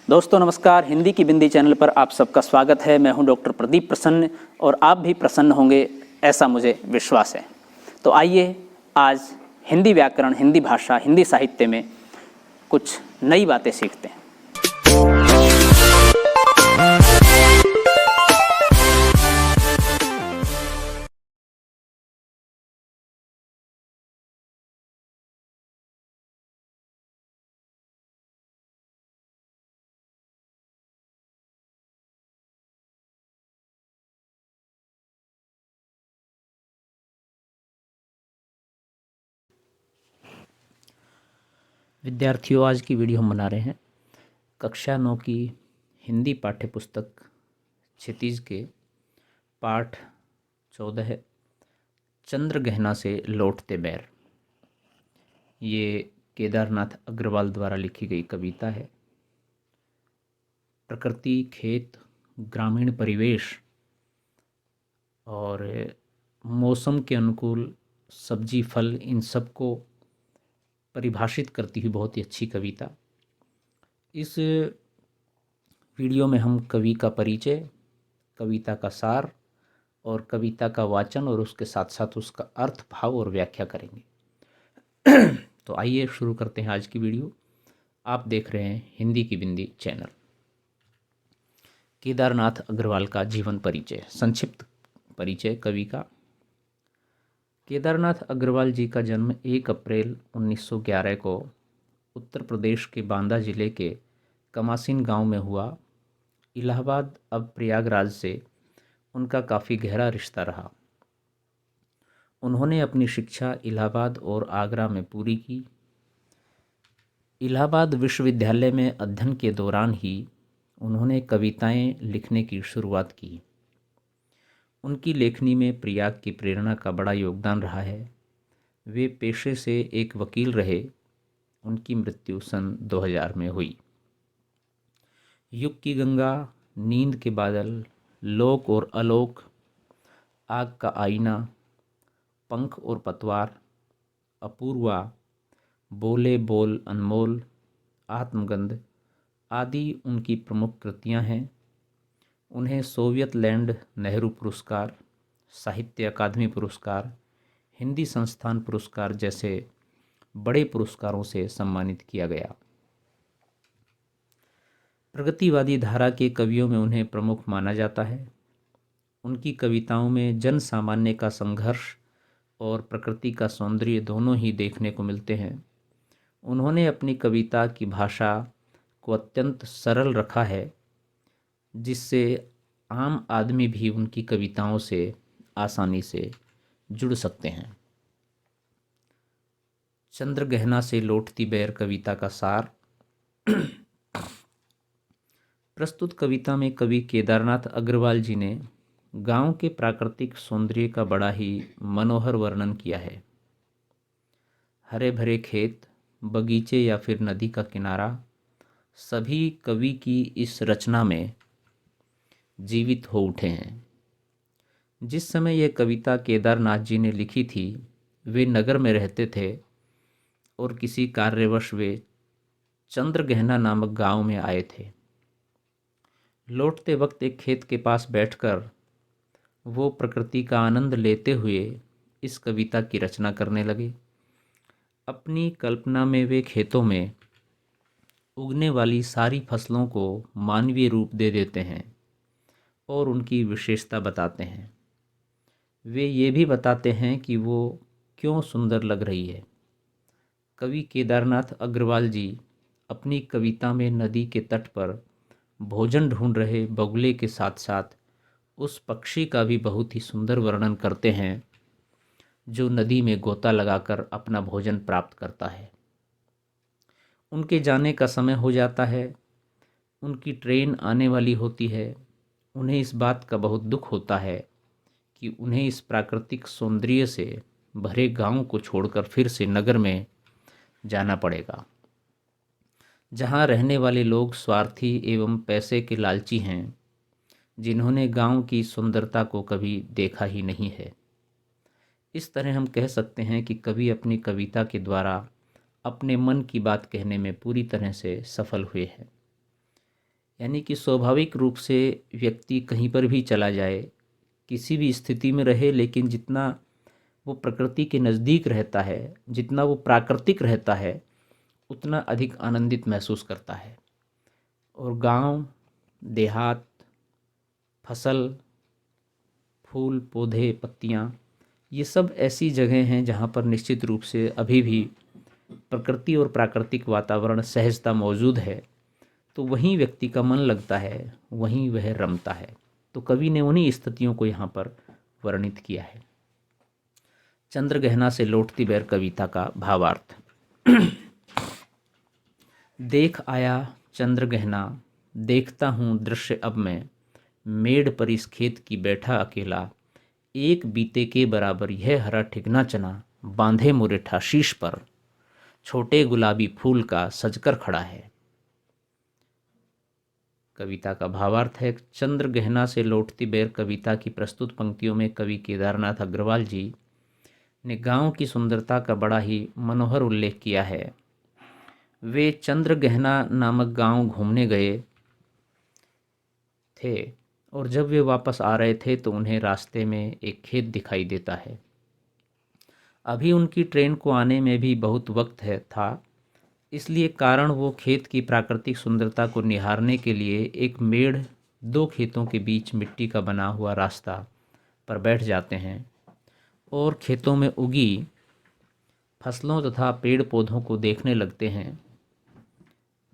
दोस्तों नमस्कार। हिंदी की बिंदी चैनल पर आप सबका स्वागत है। मैं हूं डॉक्टर प्रदीप प्रसन्न और आप भी प्रसन्न होंगे ऐसा मुझे विश्वास है। तो आइए आज हिंदी व्याकरण, हिंदी भाषा, हिंदी साहित्य में कुछ नई बातें सीखते हैं। विद्यार्थियों, आज की वीडियो हम बना रहे हैं कक्षा 9 की हिंदी पाठ्य पुस्तक क्षितिज के पाठ 14 चंद्र गहना से लौटते बैर। ये केदारनाथ अग्रवाल द्वारा लिखी गई कविता है। प्रकृति, खेत, ग्रामीण परिवेश और मौसम के अनुकूल सब्जी, फल, इन सब को परिभाषित करती हुई बहुत ही अच्छी कविता। इस वीडियो में हम कवि का परिचय, कविता का सार और कविता का वाचन और उसके साथ साथ उसका अर्थ, भाव और व्याख्या करेंगे। तो आइए शुरू करते हैं आज की वीडियो। आप देख रहे हैं हिंदी की बिंदी चैनल। केदारनाथ अग्रवाल का जीवन परिचय, संक्षिप्त परिचय कवि का। केदारनाथ अग्रवाल जी का जन्म 1 अप्रैल 1911 को उत्तर प्रदेश के बांदा जिले के कमासिन गांव में हुआ। इलाहाबाद अब प्रयागराज से उनका काफ़ी गहरा रिश्ता रहा। उन्होंने अपनी शिक्षा इलाहाबाद और आगरा में पूरी की। इलाहाबाद विश्वविद्यालय में अध्ययन के दौरान ही उन्होंने कविताएं लिखने की शुरुआत की। उनकी लेखनी में प्रयाग की प्रेरणा का बड़ा योगदान रहा है। वे पेशे से एक वकील रहे। उनकी मृत्यु सन 2000 में हुई। युग की गंगा, नींद के बादल, लोक और अलोक, आग का आईना, पंख और पतवार, अपूर्वा, बोले बोल अनमोल, आत्मगंध आदि उनकी प्रमुख कृतियां हैं। उन्हें सोवियत लैंड नेहरू पुरस्कार, साहित्य अकादमी पुरस्कार, हिंदी संस्थान पुरस्कार जैसे बड़े पुरस्कारों से सम्मानित किया गया। प्रगतिवादी धारा के कवियों में उन्हें प्रमुख माना जाता है। उनकी कविताओं में जन सामान्य का संघर्ष और प्रकृति का सौंदर्य दोनों ही देखने को मिलते हैं। उन्होंने अपनी कविता की भाषा को अत्यंत सरल रखा है, जिससे आम आदमी भी उनकी कविताओं से आसानी से जुड़ सकते हैं। चंद्र गहना से लौटती बैर कविता का सार। प्रस्तुत कविता में कवि केदारनाथ अग्रवाल जी ने गांव के प्राकृतिक सौंदर्य का बड़ा ही मनोहर वर्णन किया है। हरे भरे खेत, बगीचे या फिर नदी का किनारा, सभी कवि की इस रचना में जीवित हो उठे हैं। जिस समय यह कविता केदारनाथ जी ने लिखी थी, वे नगर में रहते थे और किसी कार्यवश वे चंद्रगहना नामक गांव में आए थे। लौटते वक्त एक खेत के पास बैठकर वो प्रकृति का आनंद लेते हुए इस कविता की रचना करने लगे। अपनी कल्पना में वे खेतों में उगने वाली सारी फसलों को मानवीय रूप दे देते हैं और उनकी विशेषता बताते हैं। वे ये भी बताते हैं कि वो क्यों सुंदर लग रही है। कवि केदारनाथ अग्रवाल जी अपनी कविता में नदी के तट पर भोजन ढूंढ रहे बगुले के साथ साथ उस पक्षी का भी बहुत ही सुंदर वर्णन करते हैं जो नदी में गोता लगाकर अपना भोजन प्राप्त करता है। उनके जाने का समय हो जाता है, उनकी ट्रेन आने वाली होती है। उन्हें इस बात का बहुत दुख होता है कि उन्हें इस प्राकृतिक सौंदर्य से भरे गांव को छोड़कर फिर से नगर में जाना पड़ेगा, जहां रहने वाले लोग स्वार्थी एवं पैसे के लालची हैं, जिन्होंने गांव की सुंदरता को कभी देखा ही नहीं है। इस तरह हम कह सकते हैं कि कवि अपनी कविता के द्वारा अपने मन की बात कहने में पूरी तरह से सफल हुए हैं। यानी कि स्वाभाविक रूप से व्यक्ति कहीं पर भी चला जाए, किसी भी स्थिति में रहे, लेकिन जितना वो प्रकृति के नज़दीक रहता है, जितना वो प्राकृतिक रहता है, उतना अधिक आनंदित महसूस करता है। और गांव, देहात, फसल, फूल, पौधे, पत्तियां, ये सब ऐसी जगह हैं जहाँ पर निश्चित रूप से अभी भी प्रकृति और प्राकृतिक वातावरण सहजता मौजूद है। तो वहीं व्यक्ति का मन लगता है, वहीं वह रमता है। तो कवि ने उन्हीं स्थितियों को यहाँ पर वर्णित किया है। चंद्रगहना से लौटती बेर कविता का भावार्थ। देख आया चंद्रगहना, देखता हूँ दृश्य अब मैं, मेड़ पर इस खेत की बैठा अकेला, एक बीते के बराबर यह हरा ठिगना चना, बांधे मुरेठा शीश पर, छोटे गुलाबी फूल का सजकर खड़ा है। कविता का भावार्थ है। चंद्रगहना से लौटती बेर कविता की प्रस्तुत पंक्तियों में कवि केदारनाथ अग्रवाल जी ने गांव की सुंदरता का बड़ा ही मनोहर उल्लेख किया है। वे चंद्रगहना नामक गांव घूमने गए थे और जब वे वापस आ रहे थे तो उन्हें रास्ते में एक खेत दिखाई देता है। अभी उनकी ट्रेन को आने में भी बहुत वक्त था, इसलिए कारण वो खेत की प्राकृतिक सुंदरता को निहारने के लिए एक मेड़, दो खेतों के बीच मिट्टी का बना हुआ रास्ता पर बैठ जाते हैं और खेतों में उगी फसलों तथा पेड़ पौधों को देखने लगते हैं।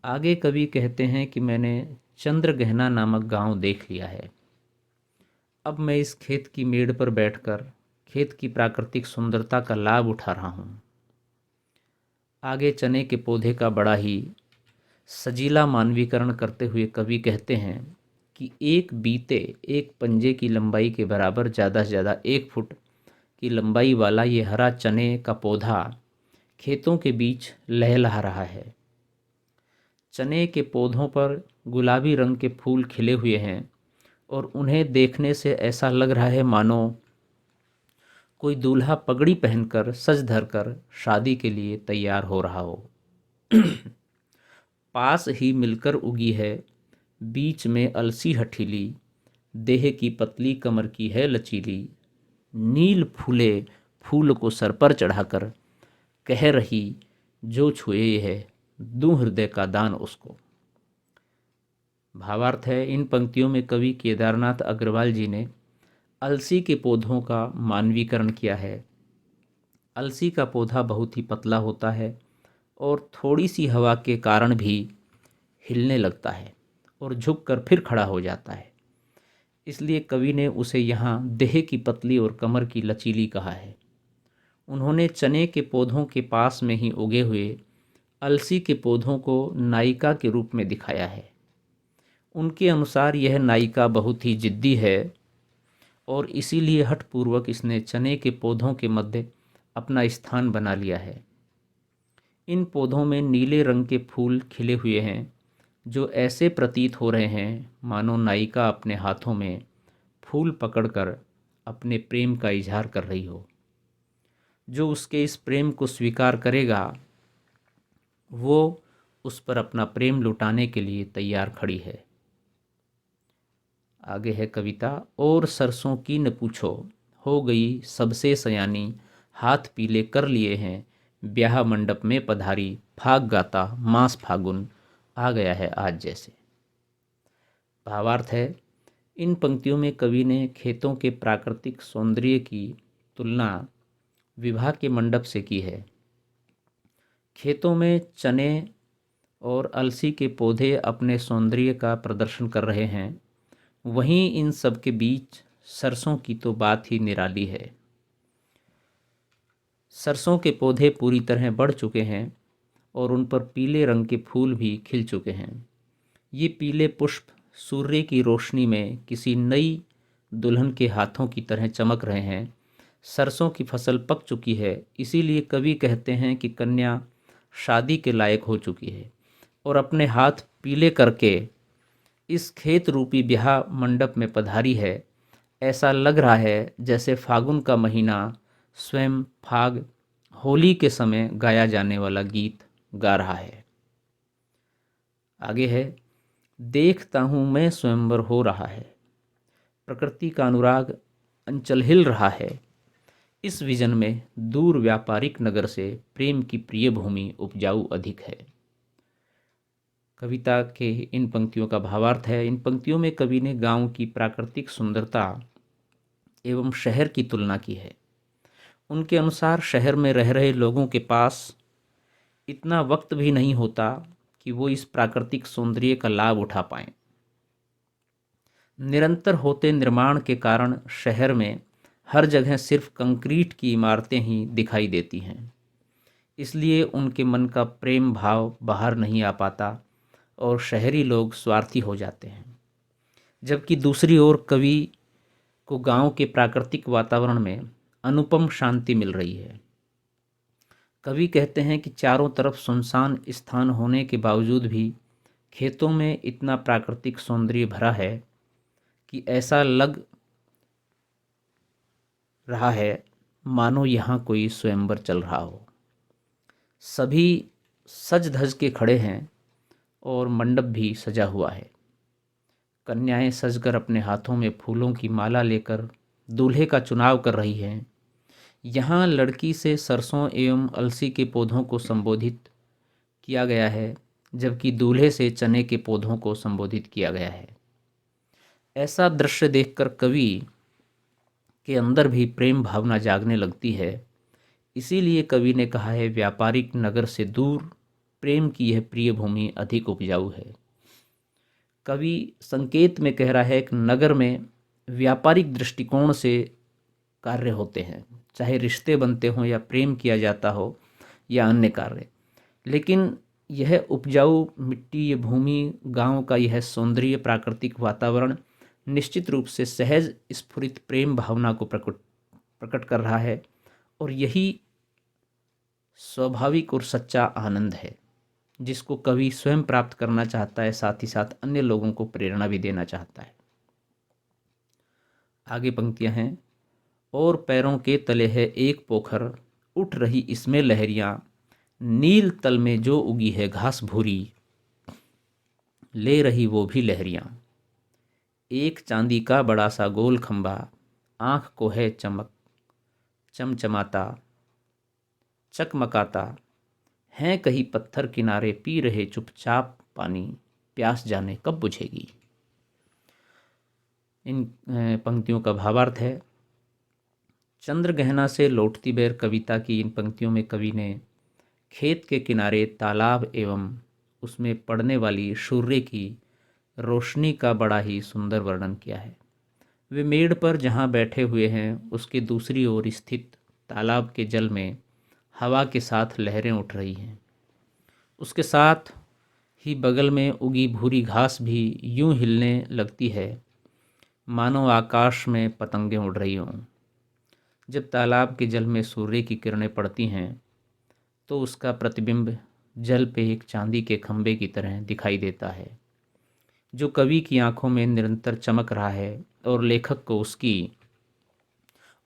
आगे कवि कहते हैं कि मैंने चंद्रगहना नामक गांव देख लिया है। अब मैं इस खेत की मेड़ पर बैठकर खेत की प्राकृतिक सुंदरता का लाभ उठा रहा हूँ। आगे चने के पौधे का बड़ा ही सजीला मानवीकरण करते हुए कवि कहते हैं कि एक पंजे की लंबाई के बराबर ज़्यादा से ज़्यादा 1 फुट की लंबाई वाला ये हरा चने का पौधा खेतों के बीच लहलहा रहा है। चने के पौधों पर गुलाबी रंग के फूल खिले हुए हैं और उन्हें देखने से ऐसा लग रहा है मानो कोई दूल्हा पगड़ी पहनकर सज धरकर शादी के लिए तैयार हो रहा हो। पास ही मिलकर उगी है, बीच में अलसी हठीली, देह की पतली कमर की है लचीली, नील फूले फूल को सर पर चढ़ाकर कह रही जो छुए है दूं हृदय का दान उसको। भावार्थ है। इन पंक्तियों में कवि केदारनाथ अग्रवाल जी ने अलसी के पौधों का मानवीकरण किया है। अलसी का पौधा बहुत ही पतला होता है और थोड़ी सी हवा के कारण भी हिलने लगता है और झुककर फिर खड़ा हो जाता है, इसलिए कवि ने उसे यहाँ देह की पतली और कमर की लचीली कहा है। उन्होंने चने के पौधों के पास में ही उगे हुए अलसी के पौधों को नायिका के रूप में दिखाया है। उनके अनुसार यह नायिका बहुत ही जिद्दी है और इसीलिए हठपूर्वक इसने चने के पौधों के मध्य अपना स्थान बना लिया है। इन पौधों में नीले रंग के फूल खिले हुए हैं जो ऐसे प्रतीत हो रहे हैं मानो नायिका अपने हाथों में फूल पकड़कर अपने प्रेम का इजहार कर रही हो। जो उसके इस प्रेम को स्वीकार करेगा वो उस पर अपना प्रेम लुटाने के लिए तैयार खड़ी है। आगे है कविता। और सरसों की न पूछो, हो गई सबसे सयानी, हाथ पीले कर लिए हैं, ब्याह मंडप में पधारी, फाग गाता मास फागुन, आ गया है आज जैसे। भावार्थ है। इन पंक्तियों में कवि ने खेतों के प्राकृतिक सौंदर्य की तुलना विवाह के मंडप से की है। खेतों में चने और अलसी के पौधे अपने सौंदर्य का प्रदर्शन कर रहे हैं, वहीं इन सब के बीच सरसों की तो बात ही निराली है। सरसों के पौधे पूरी तरह बढ़ चुके हैं और उन पर पीले रंग के फूल भी खिल चुके हैं। ये पीले पुष्प सूर्य की रोशनी में किसी नई दुल्हन के हाथों की तरह चमक रहे हैं। सरसों की फसल पक चुकी है, इसीलिए कवि कहते हैं कि कन्या शादी के लायक हो चुकी है और अपने हाथ पीले करके इस खेत रूपी ब्याह मंडप में पधारी है। ऐसा लग रहा है जैसे फागुन का महीना स्वयं फाग होली के समय गाया जाने वाला गीत गा रहा है। आगे है। देखता हूँ मैं स्वयंवर हो रहा है, प्रकृति का अनुराग अंचल हिल रहा है। इस विजन में दूर व्यापारिक नगर से प्रेम की प्रिय भूमि उपजाऊ अधिक है। कविता के इन पंक्तियों का भावार्थ है। इन पंक्तियों में कवि ने गांव की प्राकृतिक सुंदरता एवं शहर की तुलना की है। उनके अनुसार शहर में रह रहे लोगों के पास इतना वक्त भी नहीं होता कि वो इस प्राकृतिक सौंदर्य का लाभ उठा पाएं। निरंतर होते निर्माण के कारण शहर में हर जगह सिर्फ कंक्रीट की इमारतें ही दिखाई देती हैं। इसलिए उनके मन का प्रेम भाव बाहर नहीं आ पाता और शहरी लोग स्वार्थी हो जाते हैं। जबकि दूसरी ओर कवि को गांव के प्राकृतिक वातावरण में अनुपम शांति मिल रही है। कवि कहते हैं कि चारों तरफ सुनसान स्थान होने के बावजूद भी खेतों में इतना प्राकृतिक सौंदर्य भरा है कि ऐसा लग रहा है मानो यहाँ कोई स्वयंवर चल रहा हो। सभी सज धज के खड़े हैं और मंडप भी सजा हुआ है। कन्याएं सजकर अपने हाथों में फूलों की माला लेकर दूल्हे का चुनाव कर रही हैं। यहाँ लड़की से सरसों एवं अलसी के पौधों को संबोधित किया गया है, जबकि दूल्हे से चने के पौधों को संबोधित किया गया है। ऐसा दृश्य देखकर कवि के अंदर भी प्रेम भावना जागने लगती है। इसीलिए कवि ने कहा है, व्यापारिक नगर से दूर प्रेम की यह प्रिय भूमि अधिक उपजाऊ है। कवि संकेत में कह रहा है कि नगर में व्यापारिक दृष्टिकोण से कार्य होते हैं, चाहे रिश्ते बनते हों या प्रेम किया जाता हो या अन्य कार्य। लेकिन यह उपजाऊ मिट्टी, ये भूमि, गांव का यह सौंदर्य, प्राकृतिक वातावरण निश्चित रूप से सहज स्फुरित प्रेम भावना को प्रकट कर रहा है और यही स्वाभाविक और सच्चा आनंद है जिसको कवि स्वयं प्राप्त करना चाहता है, साथ ही साथ अन्य लोगों को प्रेरणा भी देना चाहता है। आगे पंक्तियां हैं। और पैरों के तले है एक पोखर, उठ रही इसमें लहरियां, नील तल में जो उगी है घास भूरी, ले रही वो भी लहरियां। एक चांदी का बड़ा सा गोल खंबा, आँख को है चमक, चमचमाता चकमकाता, हैं कहीं पत्थर किनारे पी रहे चुपचाप पानी, प्यास जाने कब बुझेगी। इन पंक्तियों का भावार्थ है। चंद्रगहना से लौटती बेर कविता की इन पंक्तियों में कवि ने खेत के किनारे तालाब एवं उसमें पड़ने वाली सूर्य की रोशनी का बड़ा ही सुंदर वर्णन किया है। वे मेड़ पर जहाँ बैठे हुए हैं उसके दूसरी ओर स्थित तालाब के जल में हवा के साथ लहरें उठ रही हैं। उसके साथ ही बगल में उगी भूरी घास भी यूं हिलने लगती है मानो आकाश में पतंगें उड़ रही हों। जब तालाब के जल में सूर्य की किरणें पड़ती हैं तो उसका प्रतिबिंब जल पे एक चांदी के खंभे की तरह दिखाई देता है, जो कवि की आंखों में निरंतर चमक रहा है और लेखक को उसकी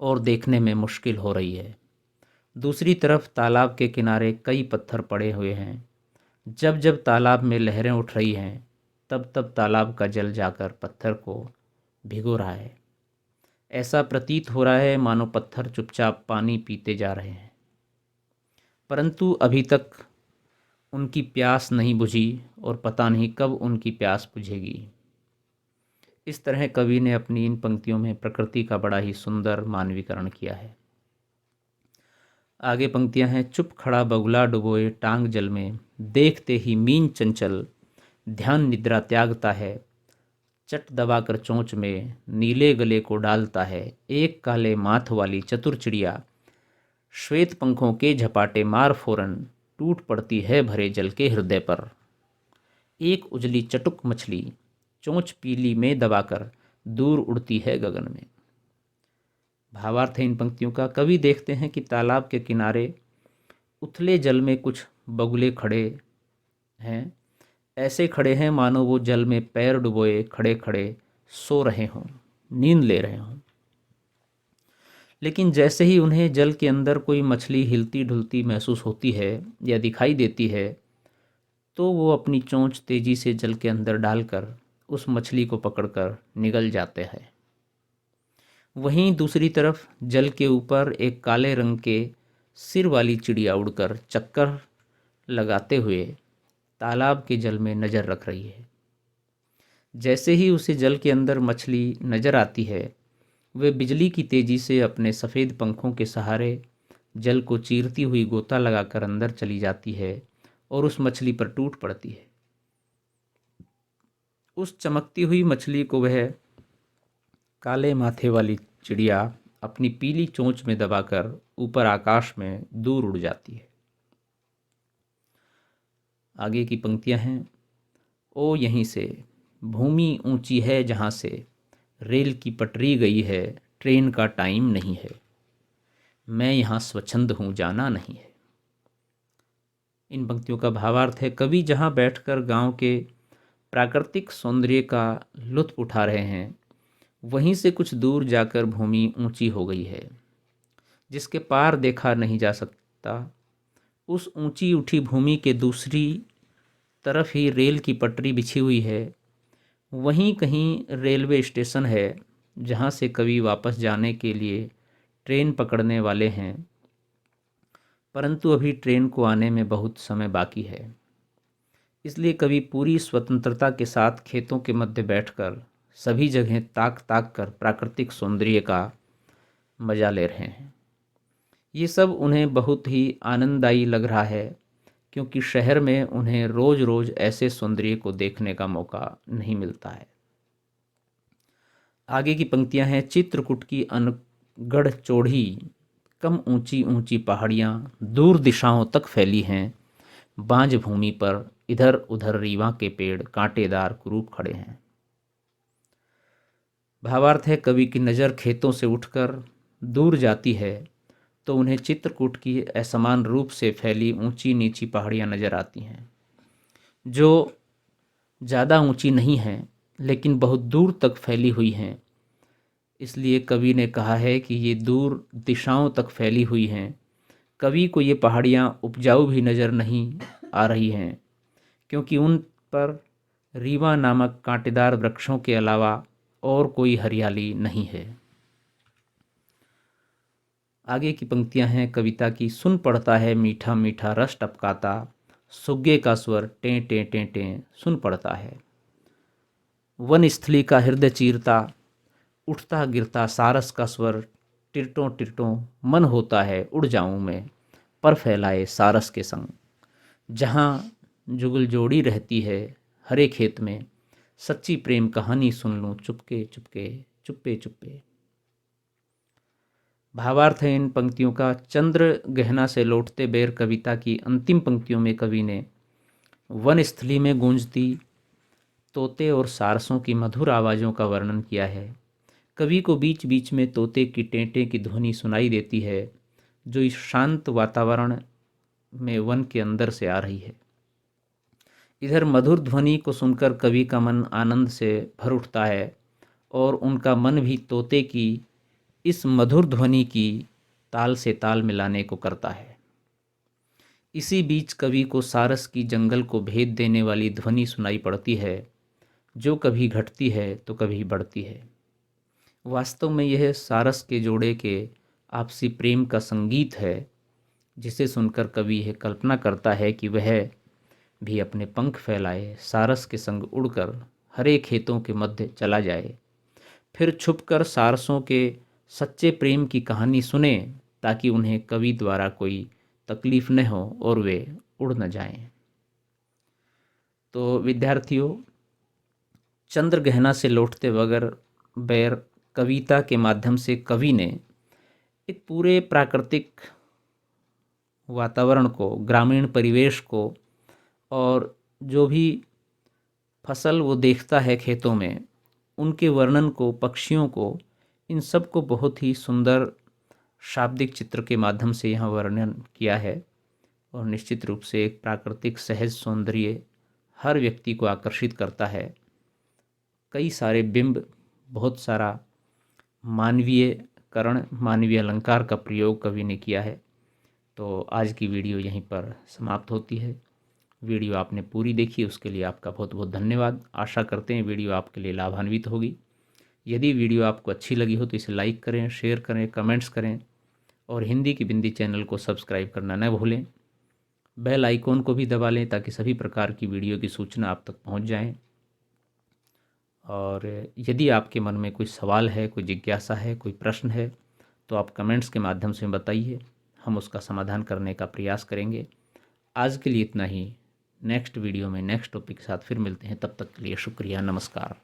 ओर देखने में मुश्किल हो रही है। दूसरी तरफ तालाब के किनारे कई पत्थर पड़े हुए हैं। जब जब तालाब में लहरें उठ रही हैं तब तब तालाब का जल जाकर पत्थर को भिगो रहा है। ऐसा प्रतीत हो रहा है मानो पत्थर चुपचाप पानी पीते जा रहे हैं, परंतु अभी तक उनकी प्यास नहीं बुझी और पता नहीं कब उनकी प्यास बुझेगी। इस तरह कवि ने अपनी इन पंक्तियों में प्रकृति का बड़ा ही सुंदर मानवीकरण किया है। आगे पंक्तियां हैं। चुप खड़ा बगुला डुबोए टांग जल में, देखते ही मीन चंचल ध्यान निद्रा त्यागता है, चट दबाकर चोंच में नीले गले को डालता है, एक काले माथ वाली चतुर चिड़िया श्वेत पंखों के झपाटे मार फोरन टूट पड़ती है भरे जल के हृदय पर, एक उजली चटुक मछली चोंच पीली में दबाकर दूर उड़ती है गगन में। भावार्थ है इन पंक्तियों का। कवि देखते हैं कि तालाब के किनारे उथले जल में कुछ बगुले खड़े हैं। ऐसे खड़े हैं मानो वो जल में पैर डुबोए खड़े खड़े सो रहे हों, नींद ले रहे हों। लेकिन जैसे ही उन्हें जल के अंदर कोई मछली हिलती ढुलती महसूस होती है या दिखाई देती है तो वो अपनी चोंच तेजी से जल के अंदर डालकर उस मछली को पकड़कर निगल जाते हैं। वहीं दूसरी तरफ जल के ऊपर एक काले रंग के सिर वाली चिड़िया उड़कर चक्कर लगाते हुए तालाब के जल में नज़र रख रही है। जैसे ही उसे जल के अंदर मछली नज़र आती है, वह बिजली की तेज़ी से अपने सफ़ेद पंखों के सहारे जल को चीरती हुई गोता लगाकर अंदर चली जाती है और उस मछली पर टूट पड़ती है। उस चमकती हुई मछली को वह काले माथे वाली चिड़िया अपनी पीली चोंच में दबाकर ऊपर आकाश में दूर उड़ जाती है। आगे की पंक्तियां हैं। ओ यहीं से भूमि ऊंची है जहाँ से रेल की पटरी गई है, ट्रेन का टाइम नहीं है, मैं यहाँ स्वच्छंद हूँ जाना नहीं है। इन पंक्तियों का भावार्थ है, कवि जहाँ बैठकर गांव के प्राकृतिक सौंदर्य का लुत्फ उठा रहे हैं, वहीं से कुछ दूर जाकर भूमि ऊंची हो गई है जिसके पार देखा नहीं जा सकता। उस ऊंची उठी भूमि के दूसरी तरफ ही रेल की पटरी बिछी हुई है। वहीं कहीं रेलवे स्टेशन है जहां से कवि वापस जाने के लिए ट्रेन पकड़ने वाले हैं, परंतु अभी ट्रेन को आने में बहुत समय बाकी है। इसलिए कवि पूरी स्वतंत्रता के साथ खेतों के मध्य बैठकर सभी जगह ताक ताक कर प्राकृतिक सौंदर्य का मजा ले रहे हैं। ये सब उन्हें बहुत ही आनंददायी लग रहा है, क्योंकि शहर में उन्हें रोज़ रोज़ ऐसे सौंदर्य को देखने का मौका नहीं मिलता है। आगे की पंक्तियां हैं। चित्रकूट की अनगढ़ चोढ़ी कम ऊंची ऊंची पहाड़ियाँ दूर दिशाओं तक फैली हैं, बांझ भूमि पर इधर उधर रीवा के पेड़ कांटेदार कुरूप खड़े हैं। भावार्थ है, कवि की नज़र खेतों से उठकर दूर जाती है तो उन्हें चित्रकूट की असमान रूप से फैली ऊंची नीची पहाड़ियाँ नज़र आती हैं, जो ज़्यादा ऊंची नहीं हैं लेकिन बहुत दूर तक फैली हुई हैं। इसलिए कवि ने कहा है कि ये दूर दिशाओं तक फैली हुई हैं। कवि को ये पहाड़ियाँ उपजाऊ भी नज़र नहीं आ रही हैं, क्योंकि उन पर रीवा नामक कांटेदार वृक्षों के अलावा और कोई हरियाली नहीं है। आगे की पंक्तियां हैं कविता की। सुन पड़ता है मीठा मीठा रस टपकाता, सुग्गे का स्वर टें टें टें टें सुन पड़ता है। वन स्थली का हृदय चीरता, उठता गिरता सारस का स्वर टिरटों टिरटों, मन होता है उड़ जाऊं मैं पर फैलाए सारस के संग। जहाँ जुगल जोड़ी रहती है हरे खेत में, सच्ची प्रेम कहानी सुन लूं चुपके चुपके चुप्पे चुप्पे। भावार्थ है इन पंक्तियों का। चंद्र गहना से लौटते बेर कविता की अंतिम पंक्तियों में कवि ने वन स्थली में गूंजती तोते और सारसों की मधुर आवाज़ों का वर्णन किया है। कवि को बीच बीच में तोते की टेंटे की ध्वनि सुनाई देती है, जो इस शांत वातावरण में वन के अंदर से आ रही है। इधर मधुर ध्वनि को सुनकर कवि का मन आनंद से भर उठता है और उनका मन भी तोते की इस मधुर ध्वनि की ताल से ताल मिलाने को करता है। इसी बीच कवि को सारस की जंगल को भेद देने वाली ध्वनि सुनाई पड़ती है, जो कभी घटती है तो कभी बढ़ती है। वास्तव में यह सारस के जोड़े के आपसी प्रेम का संगीत है, जिसे सुनकर कवि यह कल्पना करता है कि वह भी अपने पंख फैलाए सारस के संग उड़कर हरे खेतों के मध्य चला जाए, फिर छुपकर सारसों के सच्चे प्रेम की कहानी सुने, ताकि उन्हें कवि द्वारा कोई तकलीफ न हो और वे उड़ न जाएं। तो विद्यार्थियों, चंद्र गहना से लौटते बगर बैर कविता के माध्यम से कवि ने एक पूरे प्राकृतिक वातावरण को, ग्रामीण परिवेश को और जो भी फसल वो देखता है खेतों में, उनके वर्णन को, पक्षियों को, इन सब को बहुत ही सुंदर शाब्दिक चित्र के माध्यम से यहाँ वर्णन किया है। और निश्चित रूप से एक प्राकृतिक सहज सौंदर्य हर व्यक्ति को आकर्षित करता है। कई सारे बिंब, बहुत सारा मानवीयकरण, मानवीय अलंकार का प्रयोग कवि ने किया है। तो आज की वीडियो यहीं पर समाप्त होती है। वीडियो आपने पूरी देखी उसके लिए आपका बहुत बहुत धन्यवाद। आशा करते हैं वीडियो आपके लिए लाभान्वित होगी। यदि वीडियो आपको अच्छी लगी हो तो इसे लाइक करें, शेयर करें, कमेंट्स करें और हिंदी की बिंदी चैनल को सब्सक्राइब करना न भूलें। बेल आइकॉन को भी दबा लें ताकि सभी प्रकार की वीडियो की सूचना आप तक पहुंच जाए। और यदि आपके मन में कोई सवाल है, कोई जिज्ञासा है, कोई प्रश्न है तो आप कमेंट्स के माध्यम से बताइए, हम उसका समाधान करने का प्रयास करेंगे। आज के लिए इतना ही। नेक्स्ट वीडियो में नेक्स्ट टॉपिक के साथ फिर मिलते हैं। तब तक के लिए शुक्रिया, नमस्कार।